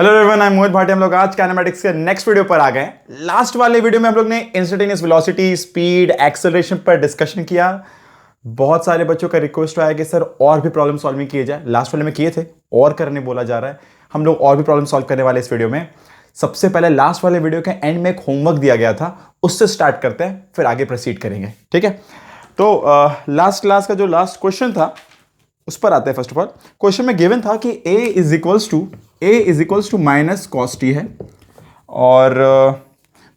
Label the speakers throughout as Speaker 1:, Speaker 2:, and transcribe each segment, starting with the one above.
Speaker 1: Hello everyone, I am मोहित भाटी। हम लोग आज काइनेमैटिक्स के नेक्स्ट वीडियो पर आ गए। लास्ट वाले वीडियो में हम लोग ने इंस्टेंटेनियस वेलोसिटी, स्पीड, एक्सेलरेशन पर डिस्कशन किया। बहुत सारे बच्चों का रिक्वेस्ट आया कि सर और भी प्रॉब्लम सॉल्विंग किए जाए। लास्ट वाले में किए थे और करने बोला जा रहा है। हम लोग और भी प्रॉब्लम सॉल्व करने वाले इस वीडियो में। सबसे पहले लास्ट वाले वीडियो के एंड में एक होमवर्क दिया गया था, उससे स्टार्ट करते हैं, फिर आगे प्रोसीड करेंगे। ठीक है, तो लास्ट क्लास का जो लास्ट क्वेश्चन था उस पर आते हैं। फर्स्ट ऑफ ऑल क्वेश्चन में गिवन था कि a is equals to minus cos t है, और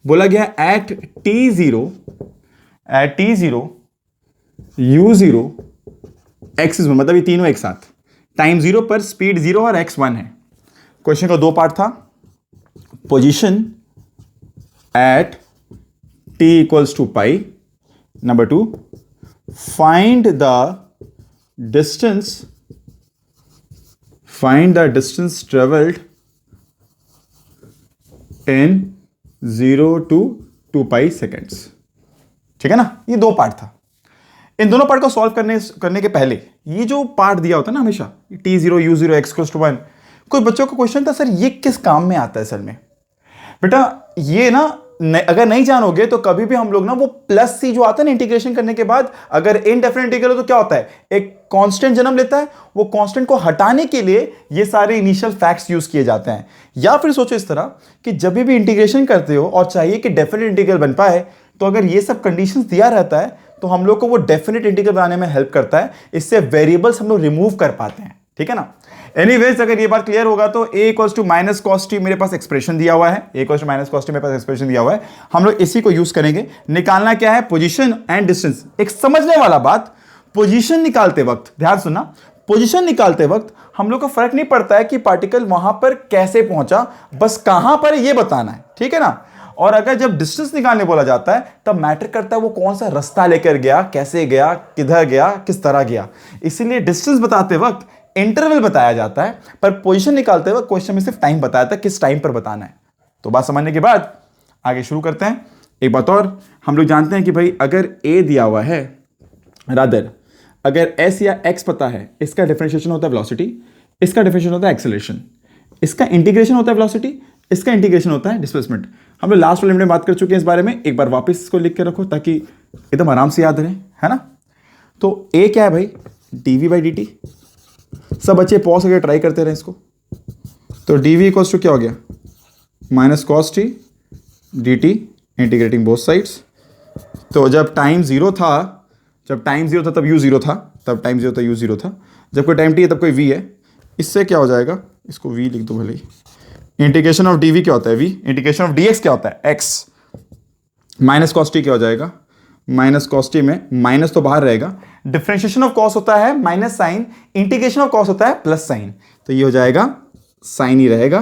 Speaker 1: बोला गया at t zero u0 x is, मतलब ये तीनों एक साथ टाइम जीरो पर स्पीड जीरो और x 1 है। क्वेश्चन का दो पार्ट था। Position at t equals to pi, number 2 find the distance traveled in 0 to 2 pi seconds। ठीक है ना, ये दो पार्ट था। इन दोनों पार्ट को सॉल्व करने के पहले ये जो पार्ट दिया होता है ना हमेशा, t0 u0 x = 1, कोई बच्चों का क्वेश्चन था सर ये किस काम में आता है असल में। बेटा ये ना अगर नहीं जानोगे तो कभी भी हम लोग ना वो प्लस सी जो आता है ना इंटीग्रेशन करने के बाद, अगर इनडेफिनिट इंटीग्रल हो तो क्या होता है, एक कांस्टेंट जन्म लेता है। वो कांस्टेंट को हटाने के लिए ये सारे इनिशियल फैक्ट्स यूज किए जाते हैं। या फिर सोचो इस तरह कि जब भी इंटीग्रेशन करते हो और चाहिए कि डेफिनेट इंटीग्रल बन पाए, तो अगर ये सब कंडीशंस दिया रहता है तो हम लोग को वो डेफिनेट इंटीग्रल बनाने में हेल्प करता है। इससे वेरिएबल्स हम लोग रिमूव कर पाते हैं। ठीक है ना। एनीवेज, अगर ये बात क्लियर होगा तो a equals to minus cos t मेरे पास एक्सप्रेशन दिया हुआ है। a equals to minus cos t मेरे पास एक्सप्रेशन दिया हुआ है। हम लोग इसी को यूज करेंगे। निकालना क्या है, पोजीशन एंड डिस्टेंस। एक समझने वाला बात, पोजीशन निकालते वक्त ध्यान सुनना, पोजीशन निकालते वक्त हम लोग को फर्क नहीं पड़ता है कि पार्टिकल वहां पर कैसे पहुंचा, बस कहां पर ये बताना है। ठीक है ना। और अगर जब डिस्टेंस निकालने बोला जाता है तब मैटर करता है वो कौन सा रास्ता लेकर गया, कैसे गया, किधर गया, किस तरह गया। इसीलिए डिस्टेंस बताते वक्त इंटरवल बताया जाता है, पर पोजीशन निकालते वक्त क्वेश्चन में सिर्फ टाइम बताया था, किस टाइम पर बताना है। तो बात समझने के बाद आगे शुरू करते हैं। एक बात और, हम लोग जानते हैं कि भाई अगर a दिया हुआ है, रादर अगर s या x पता है, इसका डिफरेंशिएशन होता है वेलोसिटी, इसका डिफरेंशिएशन होता है एक्सेलरेशन, इसका इंटीग्रेशन होता है वेलोसिटी, इसका इंटीग्रेशन होता है डिस्प्लेसमेंट। हम लोग लास्ट वाले में बात कर चुके हैं इस बारे में। एक बार वापस इसको लिख के रखो ताकि एकदम आराम से याद रहे, है ना। तो a क्या है भाई, dv/dt। सब बच्चे पॉज करके ट्राई करते रहे इसको। तो dv इक्वल्स टू क्या हो गया, minus cos T dt integrating both sides. तो जब टाइम जीरो था तब u जीरो था, u जीरो था। जब कोई टाइम t है तब कोई v है। इससे क्या हो जाएगा, इसको v लिख दो भले ही। इंटीग्रेशन ऑफ dv क्या होता है, v। इंटीग्रेशन ऑफ dx क्या होता है, x। माइनस कॉस टी क्या हो जाएगा, माइनस कॉस टी में माइनस तो बाहर रहेगा। डिफरेंशिएशन ऑफ कॉस होता है minus sine, integration of cos होता है प्लस साइन। तो ये हो जाएगा साइन ही रहेगा।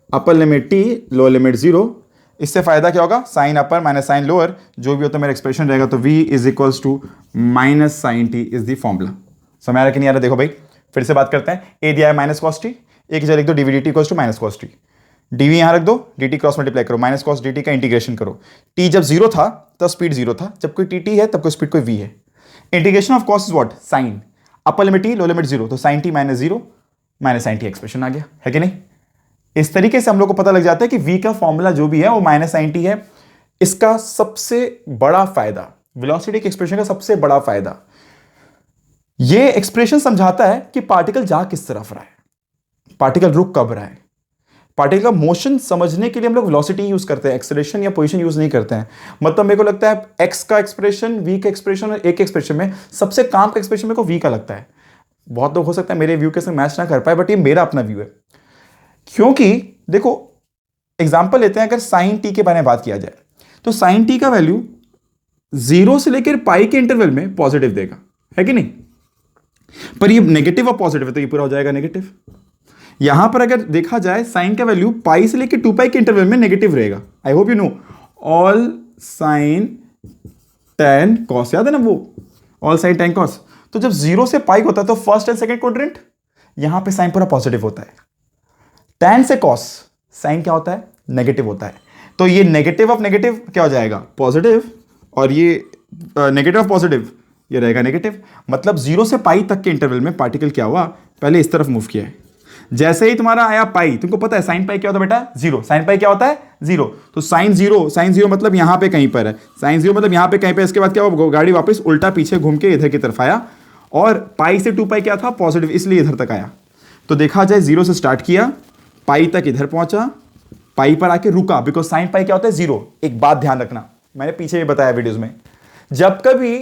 Speaker 1: Upper limit t, lower limit 0। इससे फायदा क्या होगा, sine upper minus sine lower, जो भी होता है मेरा एक्सप्रेशन रहेगा। तो v is equals to minus sine t is the formula. समझ आ रहा कि नहीं आ रहा, देखो भाई फिर से बात करते हैं। a दिया है माइनस कॉस टी, एक जगह लिख दो dv dt equals to minus cos t. dv यहां रख दो, dt क्रॉस मल्टीप्लाई करो, माइनस कॉस dt का इंटीग्रेशन करो। t जब जीरो था तब स्पीड जीरो था, जब कोई tt है तब कोई स्पीड कोई v है। Integration of cos is what, sine. Upper limit t, lower limit 0, तो sine t minus 0 minus sine t expression आ गया, है कि नहीं। इस तरीके से हम लोग को पता लग जाता है कि v का फॉर्मूला जो भी है वो माइनस साइन t है। इसका सबसे बड़ा फायदा, वेलोसिटी के एक्सप्रेशन का सबसे बड़ा फायदा, ये एक्सप्रेशन समझाता है कि पार्टिकल जा किस तरफ रहा है, पार्टिकल रुक कब रहा है। पार्टिकल का मोशन समझने के लिए हम लोग वेलोसिटी यूज करते हैं, एक्सेलरेशन या पोजीशन यूज नहीं करते हैं। मतलब मेरे को लगता है x का एक्सप्रेशन, v का एक्सप्रेशन और a के एक्सप्रेशन में सबसे काम का एक्सप्रेशन मेरे को v का लगता है। बहुत लोग हो सकता है मेरे व्यू के साथ मैच ना कर पाए, बट ये मेरा अपना व्यू है। क्योंकि देखो एग्जांपल लेते हैं, अगर साइन t के बारे में बात किया जाए तो साइन t का वैल्यू 0 से लेकर पाई के इंटरवल में पॉजिटिव देगा, है कि नहीं। पर ये नेगेटिव और पॉजिटिव है तो ये पूरा हो जाएगा नेगेटिव। यहां पर अगर देखा जाए साइन का वैल्यू पाई से लेकर 2 पाई के इंटरवल में नेगेटिव रहेगा। I hope you know all sine tan cos, याद है ना वो ऑल साइन tan cos। तो जब 0 से पाई होता है तो फर्स्ट एंड सेकंड क्वाड्रेंट, यहां पे साइन पूरा पॉजिटिव होता है। tan से cos साइन क्या होता है, नेगेटिव होता है। तो ये नेगेटिव ऑफ नेगेटिव क्या हो जाएगा, पॉजिटिव, और ये नेगेटिव ऑफ पॉजिटिव ये रहेगा नेगेटिव। मतलब 0 से पाई तक के इंटरवल में पार्टिकल क्या हुआ, पहले इस तरफ मूव किया है, जैसे ही तुम्हारा आया पाई, तुमको पता है साइन पाई क्या होता है बेटा, जीरो। साइन पाई क्या होता है, जीरो। तो साइन जीरो मतलब यहां पे कहीं पर है, साइन जीरो मतलब यहां पे कहीं पे। इसके बाद क्या हुआ, गाड़ी वापस उल्टा पीछे घूम के इधर की तरफ आया, और पाई से 2 पाई क्या था, पॉजिटिव, इसलिए इधर तक आया। तो देखा जाए जीरो से स्टार्ट किया, पाई तक इधर पहुंचा, पाई पर आके रुका, बिकॉज साइन पाई क्या होता है, जीरो। एक बात ध्यान रखना, मैंने पीछे भी बताया वीडियोस में, जब कभी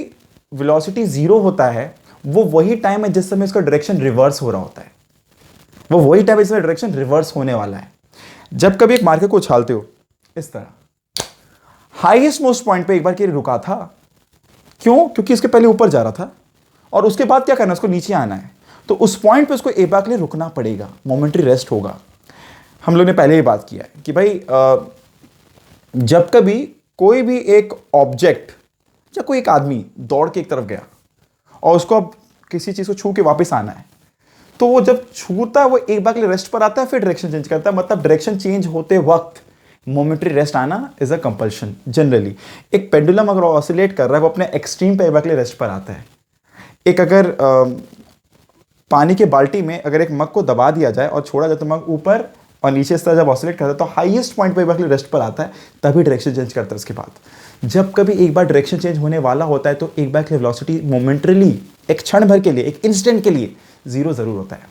Speaker 1: वेलोसिटी जीरो होता है वो वही टाइम है जिस समय इसका डायरेक्शन रिवर्स हो रहा होता है, वो वही टाइम इसका डायरेक्शन रिवर्स होने वाला है। जब कभी एक मार्कर को उछालते हो इस तरह, हाईएस्ट मोस्ट पॉइंट पे एक बार के लिए रुका था, क्यों, क्योंकि इसके पहले ऊपर जा रहा था और उसके बाद क्या करना है, उसको नीचे आना है। तो उस पॉइंट पे उसको एक बार के लिए रुकना पड़ेगा, मोमेंटरी रेस्ट होगा। हम लोग ने पहले ही बात किया है कि भाई जब कभी कोई भी एक ऑब्जेक्ट या कोई एक आदमी दौड़ के एक तरफ गया और उसको अब किसी चीज को छू के वापस आना है, तो वो जब छूता है वो एक बार के लिए रेस्ट पर आता है, फिर डायरेक्शन चेंज करता है। मतलब डायरेक्शन चेंज होते वक्त मोमेंटरी रेस्ट आना इज अ कंपल्शन जनरली। एक पेंडुलम अगर ऑसिलेट कर रहा है वो अपने एक्सट्रीम पे एक बार के लिए रेस्ट पर आता है। एक अगर पानी के बाल्टी में अगर एक मग को दबा दिया जाए और छोड़ा जाए तो मग ऊपर और नीचे इस तरह जब ऑसिलेट करता है तो हाईएस्ट पॉइंट पे एक बार के लिए रेस्ट पर आता है, तभी डायरेक्शन चेंज करता है। उसके बाद जब कभी एक बार डायरेक्शन चेंज होने वाला होता है तो एक बार के लिए वेलोसिटी मोमेंटरीली एक क्षण भर के लिए, एक इंस्टेंट के लिए जीरो जरूर होता है।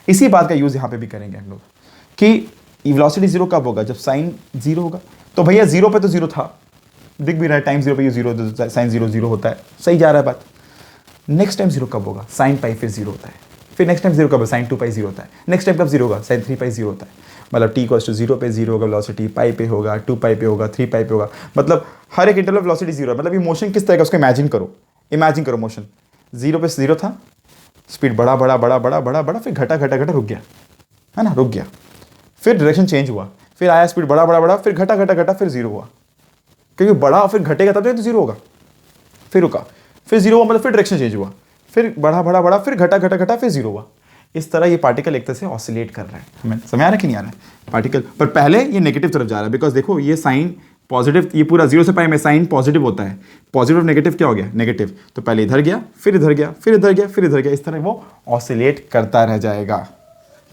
Speaker 1: इसी बात का यूज यहां पे भी करेंगे हम लोग कि वेलोसिटी जीरो कब होगा, जब साइन जीरो होगा। तो भैया जीरो पे तो जीरो था, दिख भी रहा है, टाइम जीरो पे ये जीरो, साइन जीरो जीरो होता है, सही जा रहा है बात। नेक्स्ट टाइम जीरो कब होगा, साइन पाई फिर जीरो होता है, फिर नेक्स्ट टाइम जीरो कब, साइन 2 पाई जीरो होता है, नेक्स्ट टाइम कब जीरो होगा, साइन 3 पाई जीरो होता है। मतलब t इक्वल्स टू जीरो पे जीरो होगा वेलोसिटी, पाई पे होगा, 2 पाई पे होगा, 3 पाई पे होगा, मतलब हर एक इंटरवल वेलोसिटी जीरो है। मतलब ये मोशन किस तरह का, उसको इमेजिन करो मोशन जीरो पे जीरो था, स्पीड बढ़ा बढ़ा बढ़ा बढ़ा बढ़ा बढ़ा, फिर घटा घटा घटा रुक गया, है ना, रुक गया, फिर डायरेक्शन चेंज हुआ, फिर आया स्पीड बढ़ा बढ़ा बढ़ा, फिर घटा घटा घटा, फिर जीरो हुआ, क्योंकि बढ़ा फिर घटेगा तब तो जीरो होगा, फिर रुका, फिर जीरो हुआ, मतलब फिर डायरेक्शन चेंज हुआ, फिर बढ़ा बढ़ा बढ़ा, फिर घटा घटा घटा, फिर जीरो हुआ। इस तरह ये पार्टिकल एक तरह से ऑसिलेट कर रहा है। हमें समझ आ रहा है कि नहीं आ रहा है पार्टिकल, पर पहले ये नेगेटिव तरफ जा रहा है, बिकॉज देखो ये साइन पॉजिटिव, ये पूरा जीरो से पाई में साइन पॉजिटिव होता है, पॉजिटिव और नेगेटिव क्या हो गया, नेगेटिव। तो पहले इधर गया, फिर इधर गया, फिर इधर गया, फिर इधर गया, इस तरह वो ऑसिलेट करता रह जाएगा।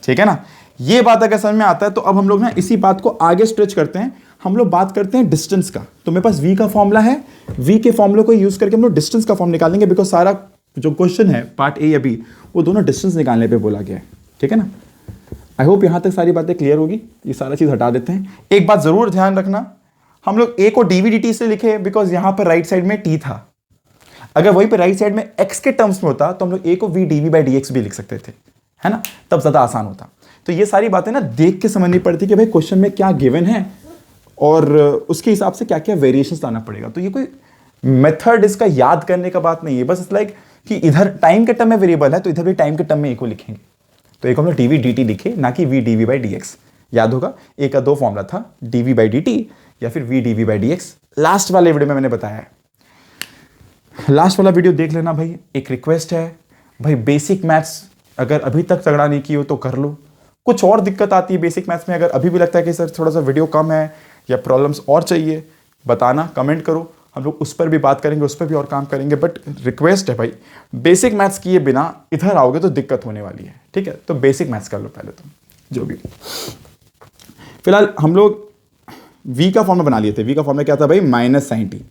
Speaker 1: ठीक है ना, ये बात अगर समझ में आता है तो अब हम लोग ना इसी बात को आगे स्ट्रेच करते हैं। हम लोग बात करते हैं डिस्टेंस का। तो मेरे पास v का फॉर्मूला है, v के फॉर्मूले को यूज करके हम लोग डिस्टेंस का फॉर्म निकालेंगे, बिकॉज सारा जो क्वेश्चन है पार्ट ए या बी वो दोनों डिस्टेंस निकालने पे बोला गया है। ठीक है ना, आई होप यहां तक सारी बातें क्लियर होगी। ये सारा चीज हटा देते हैं। एक बात जरूर ध्यान रखना, हम लोग a को dv dt से लिखे बिकॉज यहां पर राइट साइड में t था। अगर वहीं पे राइट साइड में x के टर्म्स में होता तो हम लोग a को v dv by dx भी लिख सकते थे, है ना, तब ज्यादा आसान होता। तो ये सारी बातें ना देख के समझनी पड़ती कि भाई क्वेश्चन में क्या गिवन है और उसके हिसाब से क्या क्या वेरिएशंस लाना पड़ेगा। तो ये कोई मेथड इसका याद करने का बात नहीं है, बस इट्स लाइक कि इधर टाइम के टर्म में वेरिएबल है तो इधर भी टाइम के टर्म में a को लिखेंगे। तो एक हम लोग dv dt लिखे, ना कि v dv by dx। याद होगा a का दो फॉर्मूला था, dv by dt या फिर v dv by dx। Last वाले वीडियो में मैंने बताया है, लास्ट वाला वीडियो देख लेना भाई। एक रिक्वेस्ट है भाई, बेसिक मैथ्स अगर अभी तक तगड़ा नहीं की हो तो कर लो। कुछ और दिक्कत आती है बेसिक मैथ्स में, अगर अभी भी लगता है कि सर थोड़ा सा वीडियो कम है या प्रॉब्लम्स और चाहिए, बताना, कमेंट करो, हम लोग उस पर भी बात करेंगे, उस पर भी और काम करेंगे। बट रिक्वेस्ट है भाई, बेसिक मैथ्स किए बिना इधर आओगे तो दिक्कत होने वाली है। ठीक है, तो बेसिक मैथ्स कर लो पहले तुम जो भी। फिलहाल हम लोग v का फॉर्मूला बना लिए थे। v का फॉर्मूला क्या था भाई, माइनस साइन टी।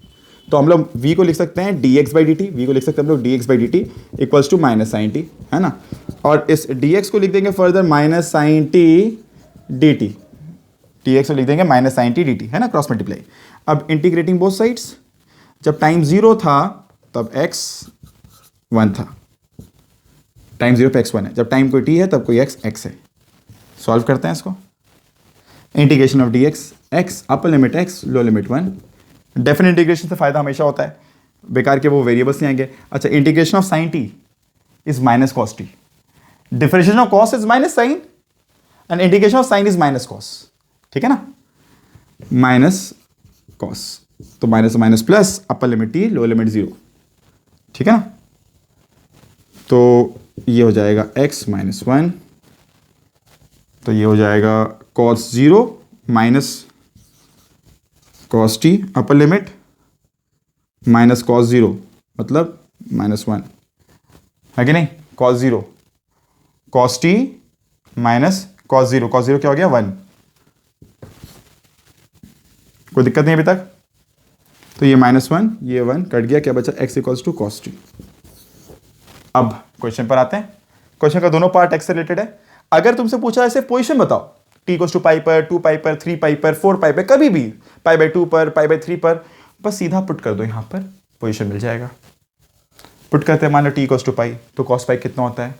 Speaker 1: तो हम लोग v को लिख सकते हैं dx by dt, v को लिख सकते हैं हम लोग dx by dt equals to minus sine t, है ना। और इस dx को लिख देंगे further minus sine t dt, dx को लिख देंगे माइनस साइन टी dt, है ना, क्रॉस मल्टीप्लाई। अब इंटीग्रेटिंग बोथ साइड्स, जब टाइम जीरो था तब x 1 था, टाइम जीरो पे x 1 है, जब टाइम कोई t है तब कोई x है। सॉल्व करते हैं इसको। Integration of dx, x upper limit x low limit 1। Definite integration से फायदा हमेशा होता है, बेकार के वो वेरिएबल्स नहीं आएंगे। अच्छा, integration of sine t is minus cos t, differentiation of cos is minus sine and integration of sine is minus cos. ठीक है ना, माइनस कॉस, तो minus minus plus, upper limit t low limit 0। ठीक है ना, तो ये हो जाएगा x माइनस 1, तो ये हो जाएगा cos 0 minus cos t upper limit minus cos 0 मतलब माइनस 1, है कि नहीं। cos 0 cos t minus cos zero क्या हो गया 1। कोई दिक्कत नहीं अभी तक? तो ये -1 ये 1 कट गया, क्या बचा x equals to cos t. अब क्वेश्चन पर आते हैं। क्वेश्चन का दोनों पार्ट x से रिलेटेड है। अगर तुमसे पूछा ऐसे पोजीशन बताओ t इक्वल्स टू पाई पर, 2 पाई पर, 3 पाई पर, 4 पाई पर, कभी भी पाई बाई 2 पर, पाई बाई 3 पर, बस सीधा पुट कर दो, यहां पर पोजीशन मिल जाएगा। पुट करते हैं, मान लो t इक्वल्स टू पाई, तो कॉस पाई कितना होता है?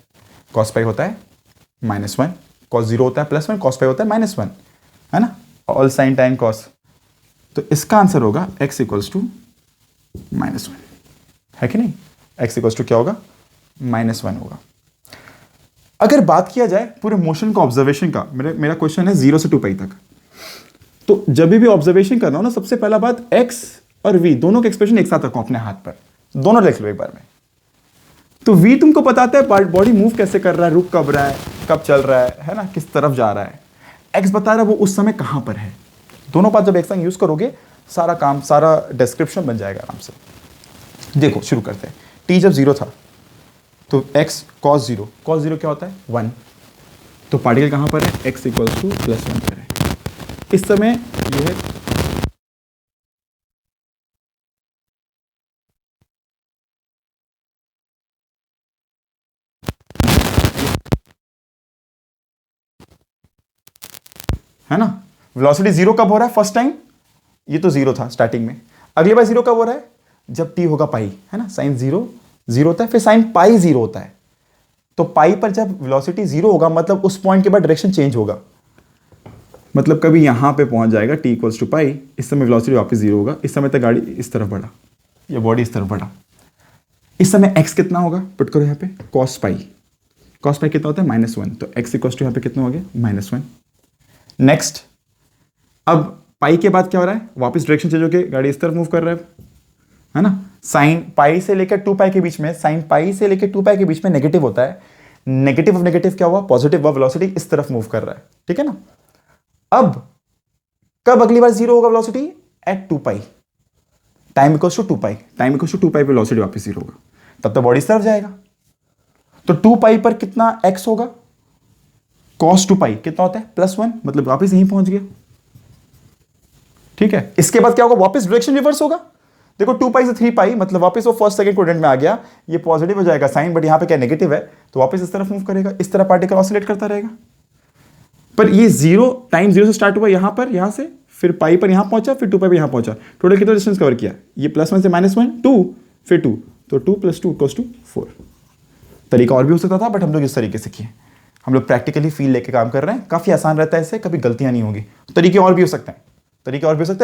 Speaker 1: कॉस पाई होता है -1, कॉस जीरो होता है +1, कॉस पाई होता है -1, है ना, ऑल साइन टाइन कॉस। तो इसका आंसर होगा x इक्वल्स टू -1, है कि नहीं? x इक्वल्स टू क्या होगा? -1 होगा। अगर बात किया जाए पूरे मोशन का, ऑब्जर्वेशन का, मेरा क्वेश्चन है 0 से 2 पाई तक, तो जब भी ऑब्जर्वेशन करना हो ना, सबसे पहला बात x और v दोनों के एक्सप्रेशन एक साथ रखो अपने हाथ पर, दोनों लिख लो एक बार में। तो v तुमको बताता है बॉडी मूव कैसे कर रहा है, रुक कब रहा है, कब चल रहा है ना, किस तरफ जा रहा है। x बता रहा है वो उस समय कहां पर है। दोनों बात जब एक संग यूज करोगे, सारा काम, सारा डिस्क्रिप्शन बन जाएगा आराम से। देखो शुरू करते हैं। t जब 0 था तो x cos 0 क्या होता है 1, तो पार्टिकल कहां पर है? x इक्वल्स टू +1 पर है। इस समय ये है ना, वेलोसिटी 0 कब हो रहा है? फर्स्ट टाइम ये तो 0 था स्टार्टिंग में, अगली बार 0 कब हो रहा है? जब t होगा पाई, है ना, साइन 0 होता है, फिर साइन पाई 0 होता है। तो पाई पर जब वेलोसिटी 0 होगा, मतलब उस पॉइंट के बाद डायरेक्शन चेंज होगा, मतलब कभी यहां पे पहुंच जाएगा t इक्वल्स टू पाई, इस समय वेलोसिटी वापस 0 होगा, इस समय तक गाड़ी इस तरफ बढ़ा, ये बॉडी इस तरफ बढ़ा। इस समय x कितना होगा? पुट करो यहाँ पे, cos पाई कितना होता है? -1, तो x इक्वल्स टू यहाँ पे कितना हो गया? -1। नेक्स्ट, अब पाई के बाद क्या हो रहा है? वापस डायरेक्शन चेंज होकर गाड़ी इस तरफ मूव कर रहा है ना। साइन पाई से लेकर 2 पाई के बीच में, साइन पाई से लेकर 2 पाई के बीच में नेगेटिव होता है, नेगेटिव ऑफ नेगेटिव क्या हुआ? पॉजिटिव, हुआ, वेलोसिटी इस तरफ मूव कर रहा है, ठीक है ना। अब कब अगली बार 0 होगा velocity? At 2 pi, time equals to 2 pi, time equals to 2 pi पे वेलोसिटी वापस 0 होगा, तब तो बॉडी इस तरफ जाएगा। तो 2 पाई पर कितना x होगा? cos 2 पाई कितना होता है? +1, मतलब वापस यहीं पहुंच गया, ठीक है। इसके बाद क्या होगा? वापस डायरेक्शन रिवर्स होगा। देखो 2 पाई से 3 पाई, मतलब वापस वो फर्स्ट सेकंड क्वाड्रेंट में आ गया, ये पॉजिटिव हो जाएगा साइन, बट यहां पे क्या नेगेटिव है, तो वापस इस तरफ मूव करेगा, इस तरह पार्टिकल ऑसिलेट करता रहेगा। पर ये 0 टाइम 0 से स्टार्ट हुआ यहां पर, यहां से फिर पाई पर यहां पहुंचा, फिर 2 पाई पर यहां पहुंचा, टोटल कितना डिस्टेंस कवर किया? ये +1 से -1 2, फिर 2, तो 2 + 2 = 4। तरीका और भी हो सकता था, बट हम लोग इस तरीके से किए, हम लोग प्रैक्टिकली फील लेके काम कर रहे हैं, काफी आसान रहता है, इससे कभी गलतियां नहीं होगी। तरीके और भी हो सकते हैं,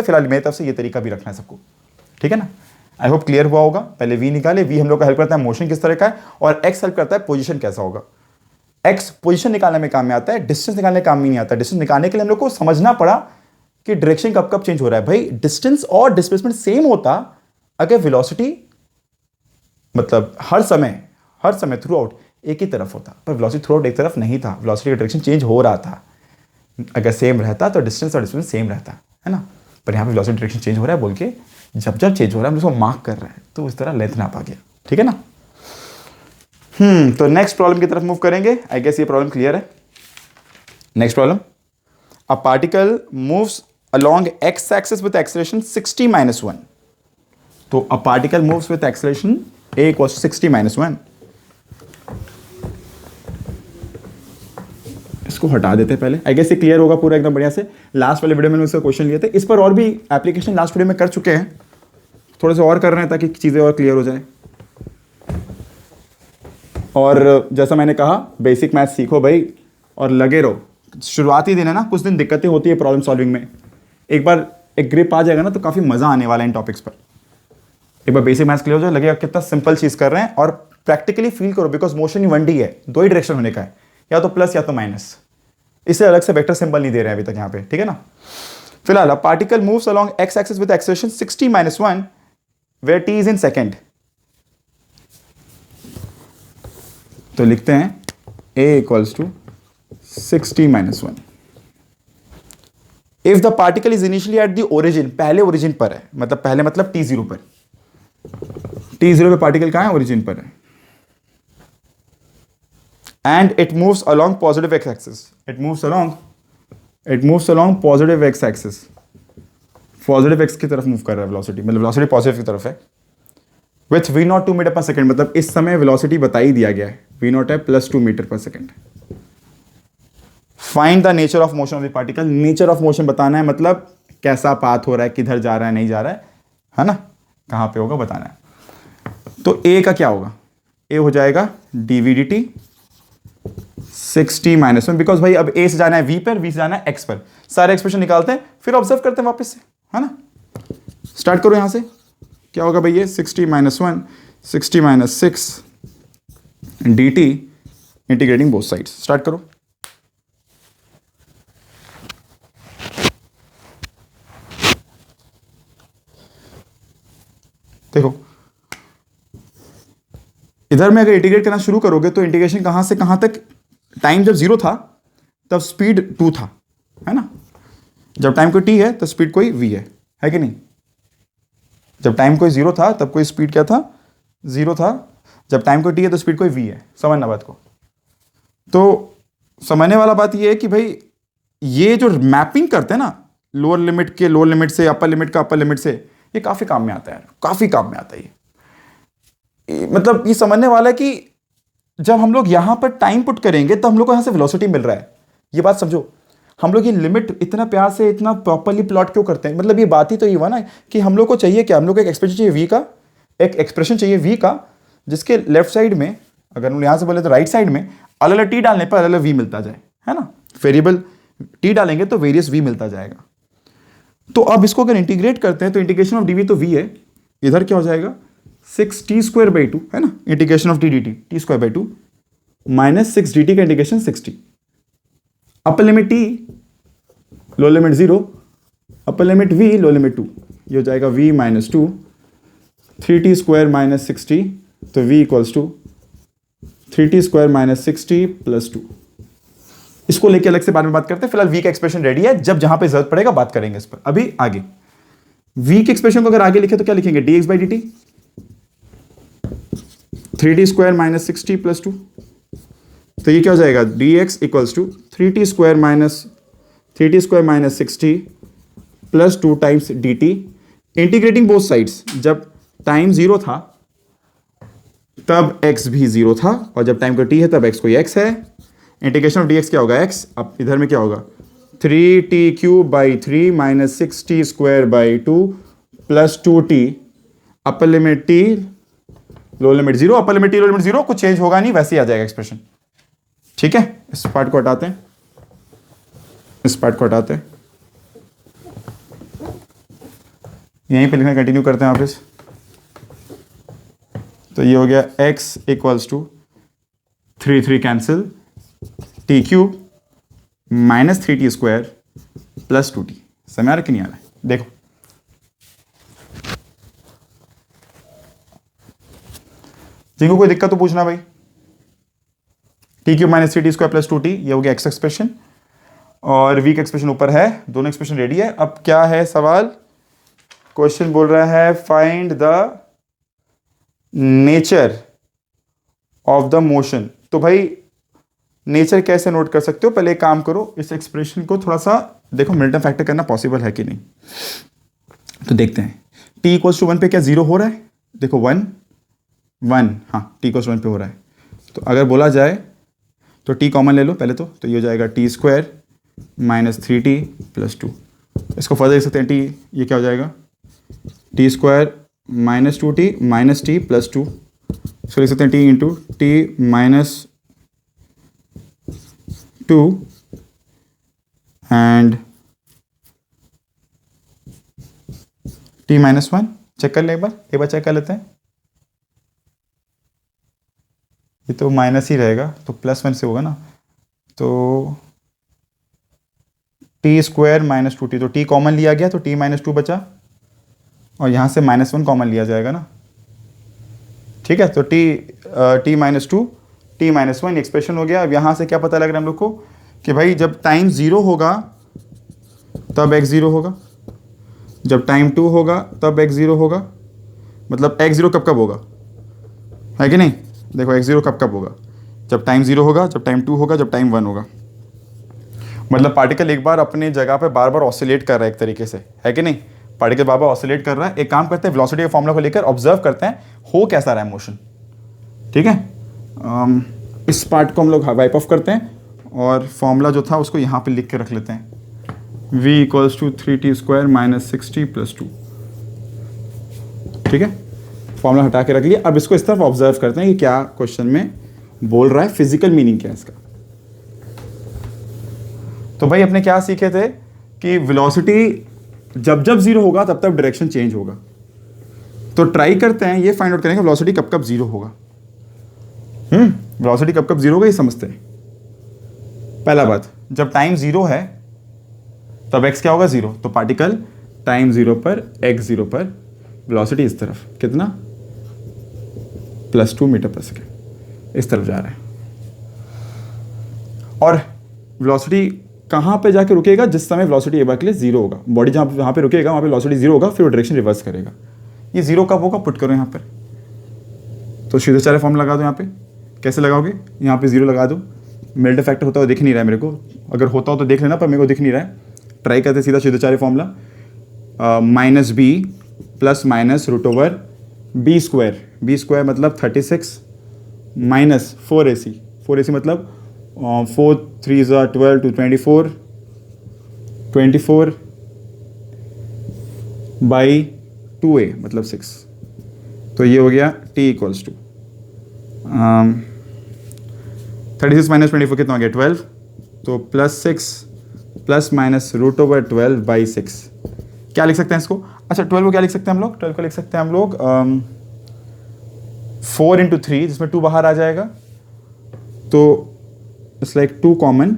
Speaker 1: फिलहाल मेरी तरफ से ये तरीका भी रखना है सबको, ठीक है ना। आई होप क्लियर हुआ होगा। पहले v निकाले, v हम लोग का हेल्प करता है मोशन किस तरह का है, और x हेल्प करता है पोजीशन कैसा होगा। x पोजीशन निकालने में काम में आता है, डिस्टेंस निकालने में काम में नहीं आता। डिस्टेंस निकालने के लिए हम लोग को समझना पड़ा कि डायरेक्शन कब कब चेंज हो रहा है। भाई डिस्टेंस और डिस्प्लेसमेंट सेम होता अगर वेलोसिटी, मतलब हर समय थ्रू आउट एक ही तरफ होता, पर वेलोसिटी थ्रू आउट एक तरफ नहीं था, वेलोसिटी का डायरेक्शन चेंज हो रहा था। अगर सेम रहता तो डिस्टेंस और डिस्प्लेसमेंट सेम रहता, है ना, पर यहाँ पे वेलोसिटी डायरेक्शन चेंज हो रहा है बोल के जब चेंज हो रहा है हम उसको मार्क कर रहे हैं, तो इस तरह लेंथ नापा गया, ठीक है ना। तो नेक्स्ट प्रॉब्लम की तरफ मूव करेंगे। आई गेस ये प्रॉब्लम क्लियर है। Next problem, a particle moves along x axis with acceleration 60 - 1। तो a particle moves with acceleration a = 60 - 1। इसको हटा देते हैं पहले, आई गेस ये क्लियर होगा पूरा एकदम बढ़िया से। लास्ट वाले वीडियो में उसका क्वेश्चन लिए थे, इस पर और भी एप्लीकेशन लास्ट वीडियो में कर चुके हैं, थोड़े से और कर रहे हैं ताकि चीज़ें और क्लियर हो जाए। और जैसा मैंने कहा, बेसिक मैथ सीखो भाई और लगे रहो। शुरुआती दिन है ना, कुछ दिन दिक्कतें होती है प्रॉब्लम सॉल्विंग में, एक बार एक ग्रिप आ जाएगा ना तो काफ़ी मज़ा आने वाला है इन टॉपिक्स पर। एक बार बेसिक मैथ्स क्लियर हो जाए, लगेगा कितना सिंपल चीज़ कर रहे हैं, और प्रैक्टिकली फील करो, बिकॉज मोशन ही 1D है, 2 ही डायरेक्शन होने का है, या तो प्लस या तो माइनस। इससे अलग से वेक्टर सिंबल नहीं दे रहे हैं अभी तक यहाँ पे, ठीक है ना। फिलहाल particle moves along x axis with acceleration 60 - 1 where t is in second. तो लिखते हैं a = 60 - 1। If the particle is initially at the origin, पहले ओरिजिन पर है, मतलब पहले मतलब t0 पर, t0 पे पार्टिकल कहां है? ओरिजिन पर है। and it moves along positive x axis. It moves along positive x axis. Positive x की तरफ मूव कर रहा है वेलोसिटी, मतलब वेलोसिटी पॉजिटिव की तरफ है विथ v नॉट 2 मीटर पर सेकंड, मतलब इस समय वेलोसिटी बता ही दिया गया है, v नॉट है +2 मीटर पर second. Find the nature of motion of the particle. Nature of motion बताना है, मतलब कैसा पाथ हो रहा है, किधर जा रहा है, नहीं जा रहा है ना, कहां पे होगा बताना है. तो a का क्या होगा, a हो जाएगा dv dt 60 - 1, बिकॉज भाई अब a से जाना है v पर, v से जाना है x पर. सारे एक्सप्रेशन निकालते हैं फिर ऑब्जर्व करते हैं वापस से, है ना. स्टार्ट करो यहां से. क्या होगा भाई, ये 60 - 1 60 - 6 dt integrating both sides. Start करो. देखो इधर में अगर इंटीग्रेट करना शुरू करोगे तो इंटीग्रेशन कहां से कहां तक, टाइम जब 0 था तब स्पीड 2 था, है ना. जब टाइम कोई t है तो स्पीड कोई v है कि नहीं. जब टाइम कोई 0 था तब कोई स्पीड क्या था, 0 था. जब टाइम कोई t है तो स्पीड कोई v है. समझना बात को. तो समझने वाला बात ये है कि भाई ये जो मैपिंग करते हैं ना लोअर लिमिट के लोअर लिमिट से, अपर लिमिट का अपर लिमिट से, ये काफी काम में आता है, काफी काम में आता है ये. मतलब ये समझने वाला है कि जब हम लोग यहां पर टाइम पुट करेंगे तो हम लोग को यहां से वेलोसिटी मिल रहा है. ये बात समझो. हम लोग ये लिमिट इतना प्यार से इतना प्रॉपरली प्लॉट क्यों करते हैं, मतलब ये बात ही तो ये हुआ ना कि हम लोग को चाहिए क्या, हम लोग को एक एक्सप्रेशन चाहिए v का, एक एक्सप्रेशन चाहिए v का जिसके लेफ्ट साइड में, अगर हम यहां से बोले तो राइट साइड में अलग अलग t डालने पर अलग अलग v मिलता जाए, है ना. वेरिएबल t डालेंगे तो वेरियस v मिलता जाएगा. तो अब इसको अगर इंटीग्रेट करते हैं तो इंटीग्रेशन ऑफ dv तो v है, इधर क्या हो जाएगा 6t² है ना, integration of dt t² minus 6 dt का इंटीग्रेशन 60. अपर लिमिट t, लो लिमिट 0, अपर लिमिट v, लो लिमिट 2, ये हो जाएगा v - 2 3t² - 60, तो v = 3t² - 60 + 2. इसको लेके अलग से बाद में बात करते हैं. फिलहाल v का एक्सप्रेशन रेडी है, जब जहां पे जरूरत पड़ेगा बात करेंगे इस पर. अभी आगे v के एक्सप्रेशन को अगर आगे लिखे तो क्या लिखेंगे, dx/dt 3t² - 60 + 2. तो ये क्या हो जाएगा, dx = 3t² - 60 + 2 times dt integrating both sides. जब टाइम 0 था तब x भी 0 था, और जब टाइम को t है तब x कोई x है. इंटीग्रेशन ऑफ dx क्या होगा, x. अब इधर में क्या होगा, 3t³ - 6t² 2 + 2t, अपर लिमिट t, लो लिमिट 0, अपर लिमिट t, लो लिमिट 0, कुछ चेंज होगा नहीं, वैसे ही आ जाएगा एक्सप्रेशन. ठीक है, इस पार्ट को हटाते हैं, इस पार्ट को हटाते हैं, यहीं पे लिखना कंटिन्यू करते हैं वापस. तो ये हो गया x = 3 cancel t³ - 3t² + 2t. समझ आ रहा कि नहीं आ रहा है. देखो जिनको कोई दिक्कत तो पूछना भाई. t³ - 3t² + 2t, ये हो गया x एक्सप्रेशन, और v का एक्सप्रेशन ऊपर है. दोनों एक्सप्रेशन रेडी है. अब क्या है सवाल, क्वेश्चन बोल रहा है find the nature of the motion. तो भाई नेचर कैसे नोट कर सकते हो, पहले एक काम करो, इस एक्सप्रेशन को थोड़ा सा देखो, मिल्टन फैक्टर करना पॉसिबल है कि नहीं. तो देखते हैं. t = 1 पे क्या 0 हो रहा है, देखो 1 1, हाँ t = 1 पे हो रहा है. तो अगर बोला जाए तो t कॉमन ले लो पहले, तो ये हो जाएगा t² - 3t + 2. इसको फर्दर देख सकते हैं, t ये क्या हो जाएगा, t² - 2t - t + 2. इसको लिख सकते हैं t × t - 2 and t - 1. Check कर ले, एक बार चेक कर लेते हैं. ये तो माइनस ही रहेगा, तो +1 से होगा ना, तो t² - 2t, तो t कॉमन लिया गया तो t - 2 बचा, और यहाँ से -1 कॉमन लिया जाएगा ना. ठीक है, तो t - 2 t - 1 एक्सप्रेशन हो गया. अब यहाँ से क्या पता लग रहा है हम लोग को कि भाई जब टाइम 0 होगा तब x 0 होगा, जब टाइम 2 होगा तब x 0 होगा. मतलब x 0 कब कब होगा, है कि नहीं. देखो x 0 कब कब होगा, जब टाइम 0 होगा, जब टाइम 2 होगा, जब टाइम 1 होगा। मतलब पार्टिकल एक बार अपने जगह पे बार बार ऑसिलेट कर रहा है एक तरीके से, है कि नहीं? पार्टिकल बार बार ऑसिलेट कर रहा है। एक काम करते हैं, वेलोसिटी के फॉर्मूला को लेकर ऑब्जर्व करते हैं हो कैसा रहा है मोशन। ठीक है, इस पार्ट को हम लोग वाइप ऑफ करते हैं और फॉर्मूला जो था उसको यहाँ पे लिख के रख लेते हैं, v equals to 3t² minus 6t plus 2। ठीक है, फॉर्मूला हटा के रख लिया। अब इसको इस तरफ ऑब्जर्व करते हैं कि क्या क्वेश्चन में बोल रहा है, फिजिकल मीनिंग क्या है इसका। तो भाई अपने क्या सीखे थे कि वेलोसिटी जब जब 0 होगा तब तब डायरेक्शन चेंज होगा। तो ट्राई करते हैं ये फाइंड आउट करेंगे वेलोसिटी कब कब 0 होगा। वेलोसिटी कब कब 0 होगा ये समझते हैं। पहला बात, जब टाइम 0 है तब x क्या होगा 0, तो पार्टिकल टाइम 0 पर x0 पर वेलोसिटी इस तरफ कितना +2 मीटर पर सेकेंड इस तरफ जा रहा है। और वेलोसिटी कहाँ पे जाके रुकेगा, जिस समय वेलोसिटी एक बार के लिए 0 होगा। बॉडी जहाँ पे रुकेगा वहाँ पे वेलोसिटी 0 होगा, फिर वो डायरेक्शन रिवर्स करेगा। ये 0 कब होगा पुट करो यहाँ पर, तो सीधे चारे फॉर्म लगा दो। यहाँ पे कैसे लगाओगे, यहाँ पे 0 लगा दो। मेल्ट फैक्टर होता हुआ दिख नहीं रहा है मेरे को, अगर होता हो तो देख लेना, पर मेरे को दिख नहीं रहा है। ट्राई करते सीधा सीधे चारे formula, -b plus minus √/b²। b² मतलब 36 माइनस 4ac। 4ac मतलब 4 3 12 to 24 बाई 2a मतलब 6। तो ये हो गया t इक्वल्स टू 36 माइनस 24 कितना हो गया 12, तो +6 प्लस माइनस √12/6। क्या लिख सकते हैं इसको? अच्छा 12 को क्या लिख सकते हैं हम लोग? 12 को लिख सकते हैं हम लोग 4 × 3, जिसमें 2 बाहर आ जाएगा, तो इट्स लाइक 2 कॉमन,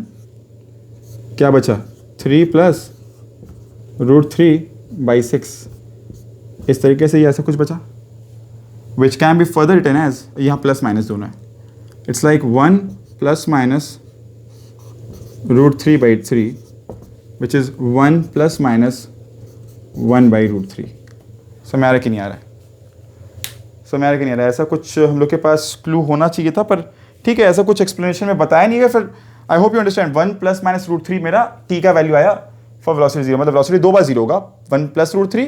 Speaker 1: क्या बचा 3 प्लस √3/6। इस तरीके से ये ऐसा कुछ बचा, which can be further written as, यहाँ प्लस माइनस दोनों है, it's like 1 plus minus √3/3 which is 1 plus minus 1/√3। समझ आ रहा है कि नहीं आ रहा है? समझ आ रहा है कि नहीं आ रहा है? ऐसा कुछ हम लोग के पास क्लू होना चाहिए था, पर ठीक है, ऐसा कुछ एक्सप्लेनेशन में बताया नहीं है। फिर आई hope you understand. 1 plus minus √3 मेरा t का वैल्यू आया फॉर वेलोसिटी 0, मतलब वेलोसिटी 2 बार 0 होगा, 1 प्लस √3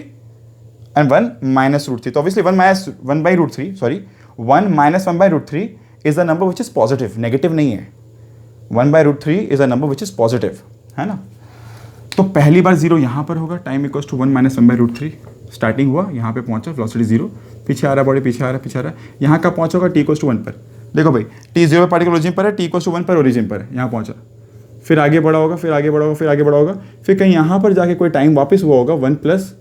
Speaker 1: एंड 1 माइनस √3। तो obviously 1 minus 1/√3, sorry 1 minus 1/√3 is the number which is positive, negative नहीं है। 1/√3 is a number which is positive, है ना? तो पहली बार 0 यहाँ पर होगा, time equals to 1 minus 1/√3। Starting हुआ, यहाँ पे पहुंचा, वेलोसिटी 0, पीछे आ रहा बॉडी, पीछे आ रहा है, यहाँ कब पहुंचा होगा? t इक्वल्स टू 1 पर। देखो भाई t 0 पर पार्टिकल ओरिजिन पर है, t इक्वल्स टू 1 पर ओरिजिन पर है, यहाँ पहुंचा, फिर आगे बढ़ा होगा, फिर आगे बढ़ा होगा, फिर आगे बढ़ा होगा, फिर कहीं यहाँ पर जाके कोई टाइम वापस हुआ होगा 1 प्लस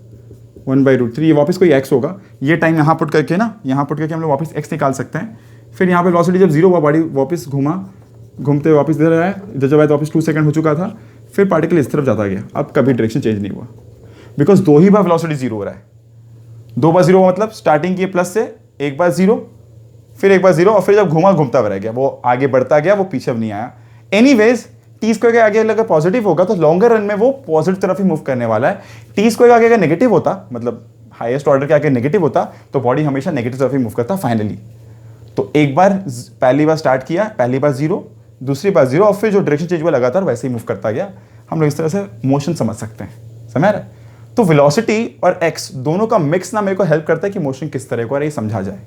Speaker 1: 1/√3, ये वापस कोई x होगा। ये टाइम यहाँ पुट करके ना, यहाँ पुट करके हम लोग वापस x निकाल सकते हैं। फिर यहाँ पे वेलोसिटी जब 0 हुआ, बॉडी वापस घूमते हुए वापस इधर आया, इधर जब आया तो वापस 2 सेकंड हो चुका था, फिर पार्टिकल इस तरफ जाता गया। अब कभी डायरेक्शन चेंज नहीं हुआ, बिकॉज 2 ही बार वेलोसिटी 0 हो रहा है। 2 बार 0 मतलब स्टार्टिंग की प्लस से, एक बार 0, फिर एक बार 0, और फिर जब घूमता रह गया, वो आगे बढ़ता गया, वो पीछे अब नहीं आया। एनीवेज t² के आगे अगर पॉजिटिव होगा तो लॉन्गर रन में वो पॉजिटिव तरफ ही मूव करने वाला है। t² के आगे अगर नेगेटिव होता, मतलब हाईएस्ट ऑर्डर के आगे नेगेटिव होता, तो बॉडी हमेशा नेगेटिव तरफ ही मूव करता फाइनली। तो एक बार पहली बार स्टार्ट किया, पहली बार 0, दूसरी बार 0, और फिर जो डायरेक्शन चेंज हुआ लगातार वैसे ही मूव करता गया। हम लोग इस तरह से मोशन समझ सकते हैं, समझ रहे? तो वेलोसिटी और x दोनों का मिक्स ना मेरे को हेल्प करता है कि मोशन किस तरह को आ रहा है ये समझा जाए।